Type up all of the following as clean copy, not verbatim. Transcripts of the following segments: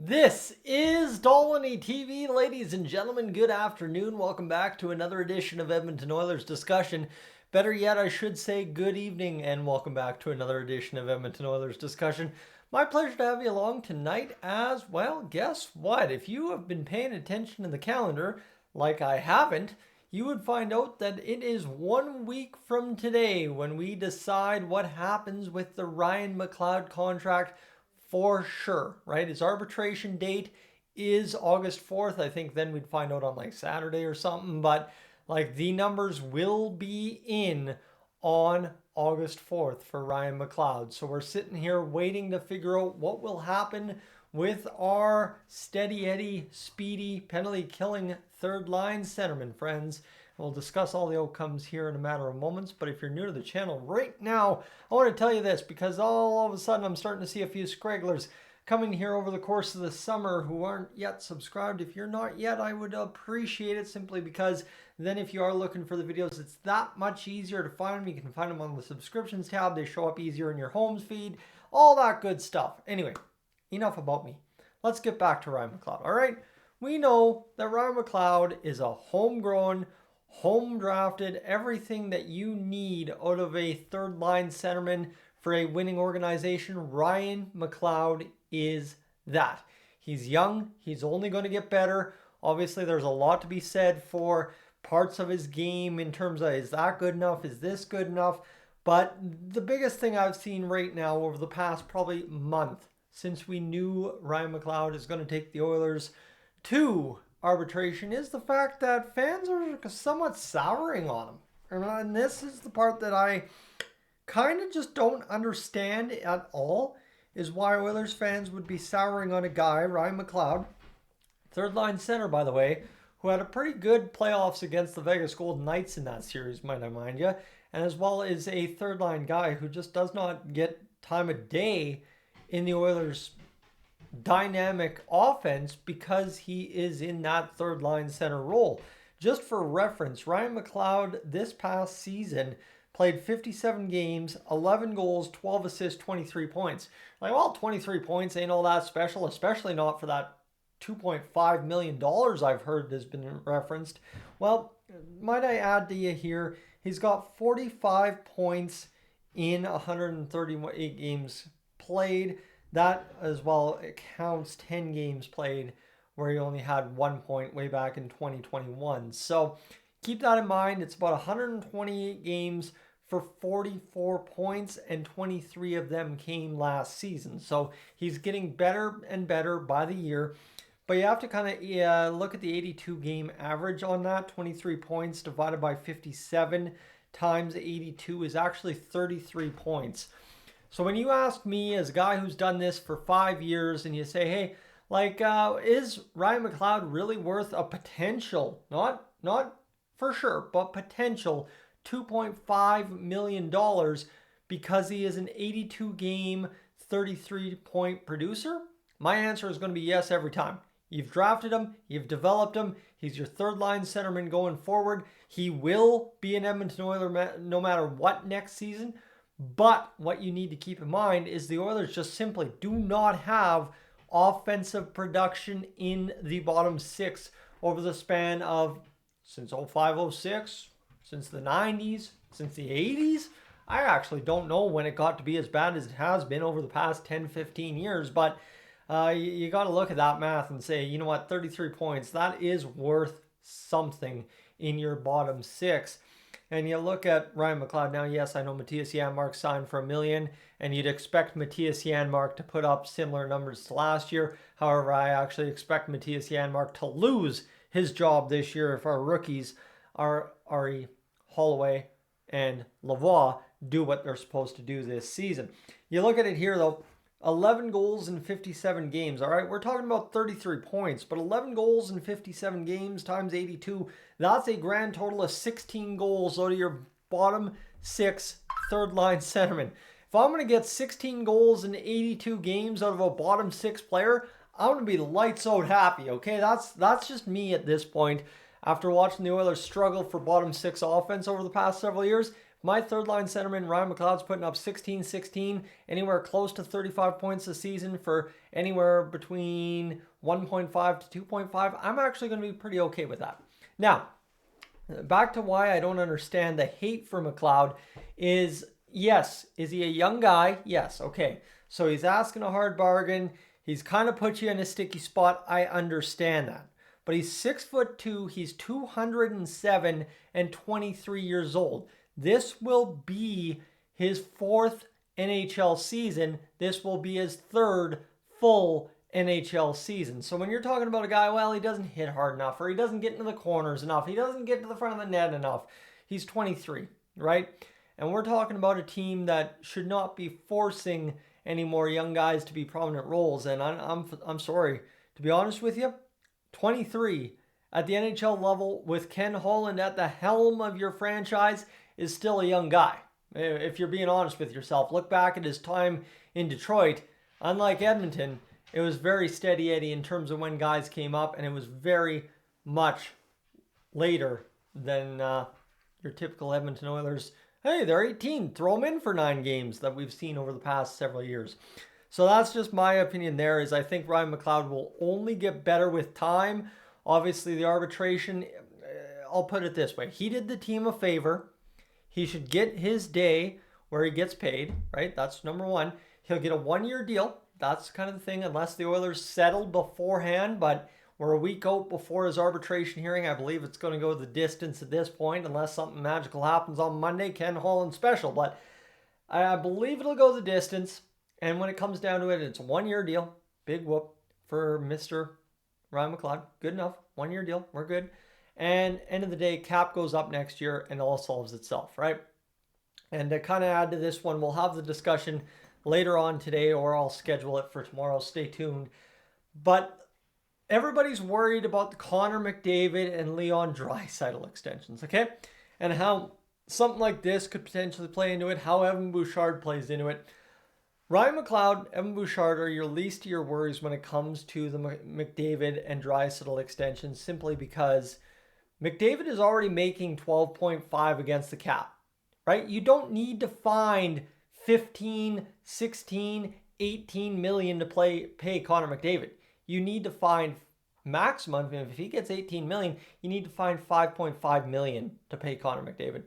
This is Dolynny TV, ladies and gentlemen. Good afternoon. Welcome back to another edition of Edmonton Oilers discussion. Better yet, I should say good evening and welcome back to another edition of Edmonton Oilers discussion. My pleasure to have you along tonight as well. Guess what? If you have been paying attention in the calendar, like I haven't, you would find out that it is 1 week from today when we decide what happens with the Ryan McLeod contract for sure, right? His arbitration date is August 4th. I think then we'd find out on like Saturday or something, but like the numbers will be in on August 4th for Ryan McLeod. So we're sitting here waiting to figure out what will happen with our steady Eddie, speedy, penalty killing third line centerman, friends. We'll discuss all the outcomes here in a matter of moments, but if you're new to the channel right now, I want to tell you this because all of a sudden I'm starting to see a few scragglers coming here over the course of the summer who aren't yet subscribed. If you're not yet, I would appreciate it simply because then if you are looking for the videos, it's that much easier to find them. You can find them on the subscriptions tab. They show up easier in your home feed, all that good stuff. Anyway, enough about me. Let's get back to Ryan McLeod. All right, we know that Ryan McLeod is a homegrown, home drafted, everything that you need out of a third line centerman for a winning organization. Ryan McLeod is that. He's young. He's only going to get better. Obviously, there's a lot to be said for parts of his game in terms of, is that good enough? Is this good enough? But the biggest thing I've seen right now over the past probably month since we knew Ryan McLeod is going to take the Oilers to arbitration is the fact that fans are somewhat souring on him. And this is the part that I kind of just don't understand at all, is why Oilers fans would be souring on a guy, Ryan McLeod, third line center, by the way, who had a pretty good playoffs against the Vegas Golden Knights in that series, might I mind you, and as well as a third line guy who just does not get time of day in the Oilers' dynamic offense because he is in that third line center role. Just for reference, Ryan McLeod this past season played 57 games, 11 goals, 12 assists, 23 points. Like, well, 23 points ain't all that special, especially not for that $2.5 million I've heard has been referenced. Well, might I add to you here, he's got 45 points in 138 games played. That as well, it counts 10 games played where he only had 1 point way back in 2021. So keep that in mind. It's about 128 games for 44 points, and 23 of them came last season. So he's getting better and better by the year. But you have to kind of look at the 82 game average on that. 23 points divided by 57 times 82 is actually 33 points. So when you ask me as a guy who's done this for 5 years and you say, hey, like, is Ryan McLeod really worth a potential, not for sure, but potential $2.5 million because he is an 82 game, 33 point producer? My answer is going to be yes every time. You've drafted him, you've developed him, he's your third line centerman going forward. He will be an Edmonton Oiler no matter what next season. But what you need to keep in mind is the Oilers just simply do not have offensive production in the bottom six over the span of since 05-06, since the 90s, since the 80s. I actually don't know when it got to be as bad as it has been over the past 10-15 years, but you got to look at that math and say, you know what, 33 points, that is worth something in your bottom six. And you look at Ryan McLeod now, yes, I know Matthias Janmark signed for $1 million, and you'd expect Matthias Janmark to put up similar numbers to last year. However, I actually expect Matthias Janmark to lose his job this year if our rookies, Ari Holloway and Lavoie, do what they're supposed to do this season. You look at it here, though, 11 goals in 57 games. All right, we're talking about 33 points, but 11 goals in 57 games times 82, that's a grand total of 16 goals out of your bottom six third line centerman. If I'm going to get 16 goals in 82 games out of a bottom six player, I'm going to be lights out happy, okay? That's just me at this point. After watching the Oilers struggle for bottom six offense over the past several years, if My third line centerman, Ryan McLeod's putting up 16-16, anywhere close to 35 points a season for anywhere between 1.5 to 2.5. I'm actually going to be pretty okay with that. Now, back to why I don't understand the hate for McLeod is, yes, is he a young guy? Yes, okay. So he's asking a hard bargain. He's kind of put you in a sticky spot. I understand that. But he's 6'2", he's 207 and 23 years old. This will be his fourth NHL season. This will be his third full NHL season. So when you're talking about a guy, well, he doesn't hit hard enough, or he doesn't get into the corners enough, he doesn't get to the front of the net enough. He's 23, right? And we're talking about a team that should not be forcing any more young guys to be prominent roles. And I'm sorry, to be honest with you, 23 at the NHL level with Ken Holland at the helm of your franchise is still a young guy. If you're being honest with yourself, look back at his time in Detroit. Unlike Edmonton, it was very steady Eddie in terms of when guys came up, and it was very much later than your typical Edmonton Oilers. Hey, they're 18. Throw them in for 9 games that we've seen over the past several years. So that's just my opinion there, is I think Ryan McLeod will only get better with time. Obviously, the arbitration, I'll put it this way. He did the team a favor. He should get his day where he gets paid, right? That's number one. He'll get a 1-year deal. That's kind of the thing, unless the Oilers settled beforehand. But we're a week out before his arbitration hearing. I believe it's going to go the distance at this point, unless something magical happens on Monday. Ken Holland special. But I believe it'll go the distance. And when it comes down to it, it's a 1-year deal. Big whoop for Mr. Ryan McLeod. Good enough. 1-year deal. We're good. And end of the day, cap goes up next year and all solves itself, right? And to kind of add to this one, we'll have the discussion later on today, or I'll schedule it for tomorrow. Stay tuned. But everybody's worried about the Connor McDavid and Leon Draisaitl extensions, okay? And how something like this could potentially play into it, how Evan Bouchard plays into it. Ryan McLeod, Evan Bouchard are your least of your worries when it comes to the McDavid and Draisaitl extensions, simply because McDavid is already making 12.5 against the cap, right? You don't need to find 15, 16, 18 million to pay Connor McDavid. You need to find maximum, if he gets 18 million, you need to find 5.5 million to pay Connor McDavid.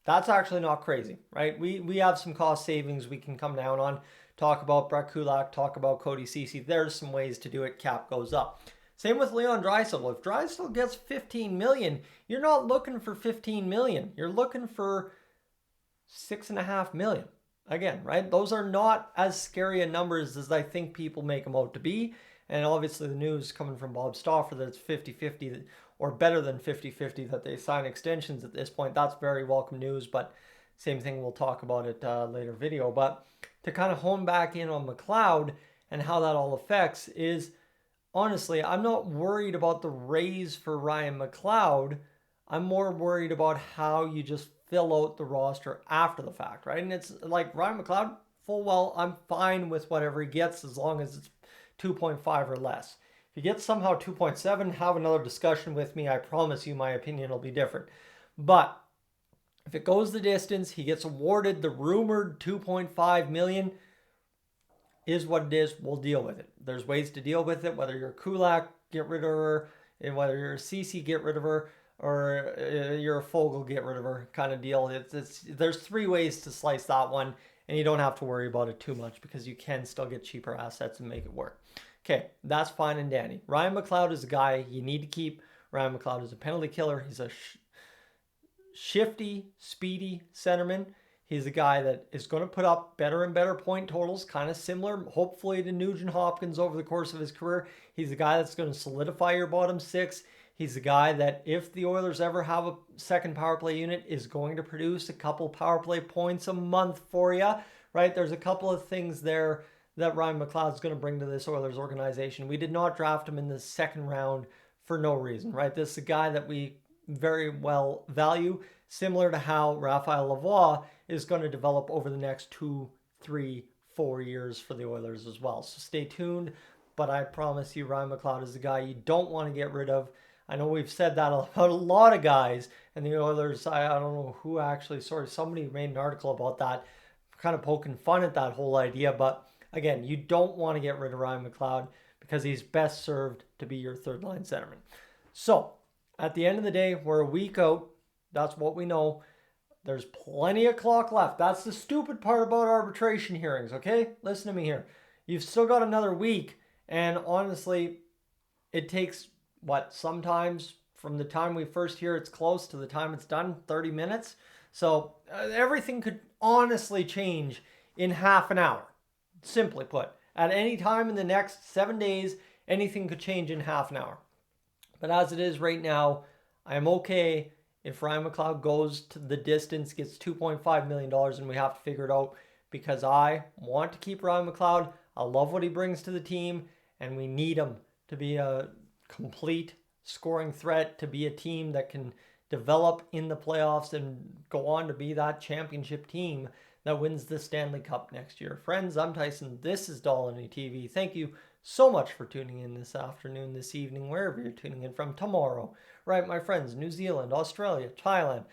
That's actually not crazy, right? We have some cost savings we can come down on. Talk about Brett Kulak, talk about Cody Ceci. There's some ways to do it. Cap goes up. Same with Leon Draisaitl. If Draisaitl gets 15 million, you're not looking for 15 million. You're looking for 6.5 million. Again, right? Those are not as scary a numbers as I think people make them out to be. And obviously the news coming from Bob Stauffer that it's 50-50 or better than 50-50 that they sign extensions at this point. That's very welcome news, but same thing, we'll talk about it later video. But to kind of hone back in on McLeod and how that all affects is, honestly, I'm not worried about the raise for Ryan McLeod. I'm more worried about how you just fill out the roster after the fact, right? And it's like Ryan McLeod, full well, I'm fine with whatever he gets as long as it's 2.5 or less. If he gets somehow 2.7, have another discussion with me. I promise you my opinion will be different. But if it goes the distance, he gets awarded the rumored 2.5 million, is what it is. We'll deal with it. There's ways to deal with it, whether you're Kulak, get rid of her, and whether you're CC, get rid of her, or you're a Fogle, get rid of her kind of deal. There's 3 ways to slice that one, and you don't have to worry about it too much because you can still get cheaper assets and make it work. Okay, that's fine and dandy. Ryan McLeod is a guy you need to keep. Ryan McLeod is a penalty killer. He's a shifty, speedy centerman. He's a guy that is going to put up better and better point totals, kind of similar, hopefully, to Nugent Hopkins over the course of his career. He's a guy that's going to solidify your bottom 6. He's a guy that, if the Oilers ever have a second power play unit, is going to produce a couple power play points a month for you, right? There's a couple of things there that Ryan McLeod is going to bring to this Oilers organization. We did not draft him in the second round for no reason, right? This is a guy that we very well value, similar to how Raphael Lavoie is going to develop over the next 2, 3, 4 years for the Oilers as well. So stay tuned, but I promise you Ryan McLeod is a guy you don't want to get rid of. I know we've said that about a lot of guys, and the Oilers, I don't know who actually, sorry, somebody made an article about that, kind of poking fun at that whole idea. But again, you don't want to get rid of Ryan McLeod because he's best served to be your third line centerman. So at the end of the day, we're a week out. That's what we know. There's plenty of clock left. That's the stupid part about arbitration hearings, okay? Listen to me here. You've still got another week, and honestly, it takes, what, sometimes from the time we first hear it's close to the time it's done, 30 minutes? So everything could honestly change in half an hour, simply put. At any time in the next 7 days, anything could change in half an hour. But as it is right now, I am okay if Ryan McLeod goes to the distance, gets $2.5 million, and we have to figure it out, because I want to keep Ryan McLeod. I love what he brings to the team, and we need him to be a complete scoring threat, to be a team that can develop in the playoffs and go on to be that championship team that wins the Stanley Cup next year. Friends, I'm Tyson. This is Dolynny TV. Thank you so much for tuning in this afternoon, this evening, wherever you're tuning in from, tomorrow. Right, my friends, New Zealand, Australia, Thailand,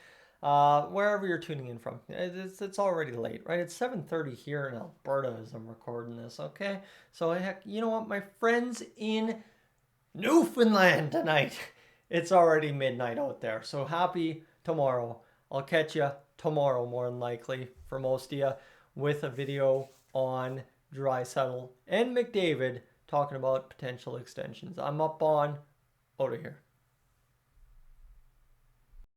wherever you're tuning in from. It's already late, right? It's 7:30 here in Alberta as I'm recording this, okay? So, heck, you know what, my friends in Newfoundland tonight, it's already midnight out there. So happy tomorrow. I'll catch you tomorrow, more than likely, for most of you, with a video on Draisaitl and McDavid talking about potential extensions. I'm up on, out of here.